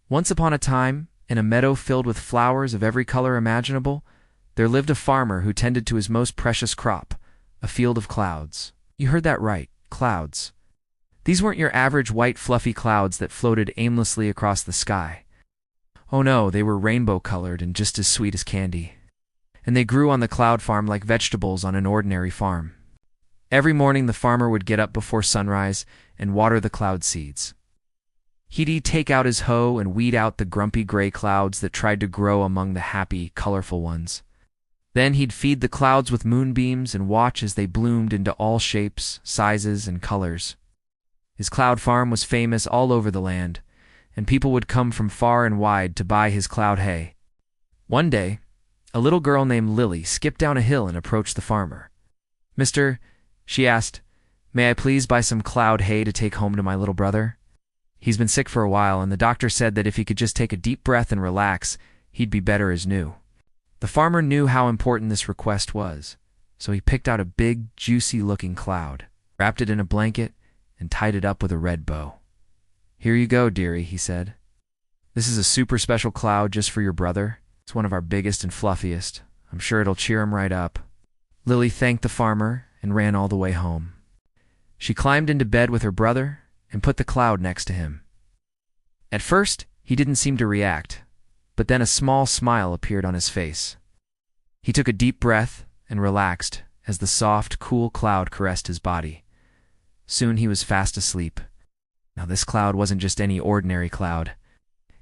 Once upon a time, in a meadow filled with flowers of every color imaginable, there lived a farmer who tended to his most precious crop, a field of clouds. You heard that right, clouds. These weren't your average white fluffy clouds that floated aimlessly across the sky. Oh no, they were rainbow-colored and just as sweet as candy. And they grew on the cloud farm like vegetables on an ordinary farm. Every morning the farmer would get up before sunrise and water the cloud seeds. He'd take out his hoe and weed out the grumpy gray clouds that tried to grow among the happy, colorful ones. Then he'd feed the clouds with moonbeams and watch as they bloomed into all shapes, sizes, and colors. His cloud farm was famous all over the land, and people would come from far and wide to buy his cloud hay. One day, a little girl named Lily skipped down a hill and approached the farmer. "Mister," she asked, "may I please buy some cloud hay to take home to my little brother? He's been sick for a while, and the doctor said that if he could just take a deep breath and relax, he'd be better as new." The farmer knew how important this request was, so he picked out a big, juicy-looking cloud, wrapped it in a blanket, and tied it up with a red bow. "Here you go, dearie," he said. "This is a super special cloud just for your brother. It's one of our biggest and fluffiest. I'm sure it'll cheer him right up." Lily thanked the farmer and ran all the way home. She climbed into bed with her brother and put the cloud next to him. At first, he didn't seem to react, but then a small smile appeared on his face. He took a deep breath and relaxed as the soft, cool cloud caressed his body. Soon he was fast asleep. Now this cloud wasn't just any ordinary cloud.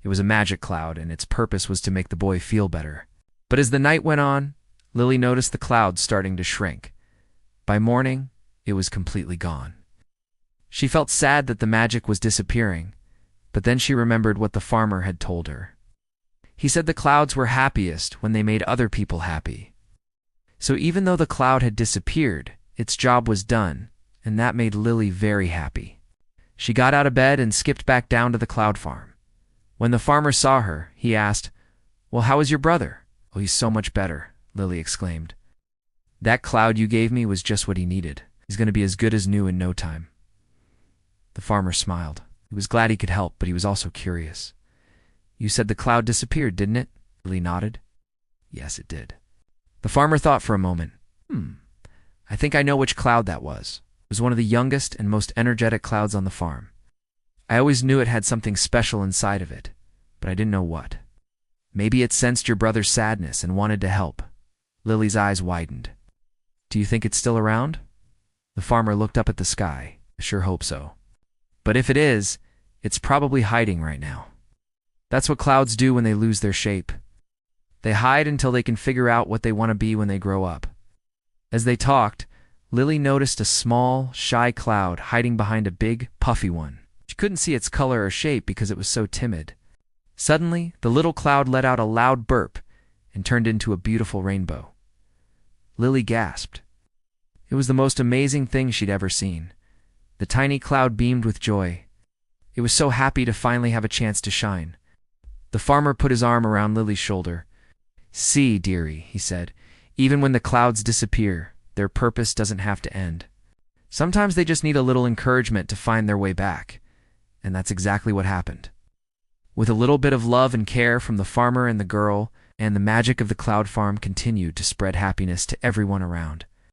It was a magic cloud, and its purpose was to make the boy feel better. But as the night went on, Lily noticed the cloud starting to shrink. By morning, it was completely gone. She felt sad that the magic was disappearing, but then she remembered what the farmer had told her. He said the clouds were happiest when they made other people happy. So even though the cloud had disappeared, its job was done, and that made Lily very happy. She got out of bed and skipped back down to the cloud farm. When the farmer saw her, he asked, "Well, how is your brother?" "Oh, he's so much better," Lily exclaimed. "That cloud you gave me was just what he needed. He's going to be as good as new in no time." The farmer smiled. He was glad he could help, but he was also curious. "You said the cloud disappeared, didn't it?" Lily nodded. "Yes, it did." The farmer thought for a moment. I think I know which cloud that was. It was one of the youngest and most energetic clouds on the farm. I always knew it had something special inside of it, but I didn't know what. Maybe it sensed your brother's sadness and wanted to help." Lily's eyes widened. "Do you think it's still around?" The farmer looked up at the sky. "I sure hope so. But if it is, it's probably hiding right now. That's what clouds do when they lose their shape. They hide until they can figure out what they want to be when they grow up." As they talked, Lily noticed a small, shy cloud hiding behind a big, puffy one. She couldn't see its color or shape because it was so timid. Suddenly, the little cloud let out a loud burp and turned into a beautiful rainbow. Lily gasped. It was the most amazing thing she'd ever seen. The tiny cloud beamed with joy. It was so happy to finally have a chance to shine. The farmer put his arm around Lily's shoulder. "See, dearie," he said, "even when the clouds disappear, their purpose doesn't have to end. Sometimes they just need a little encouragement to find their way back." And that's exactly what happened. With a little bit of love and care from the farmer and the girl, and the magic of the cloud farm continued to spread happiness to everyone around.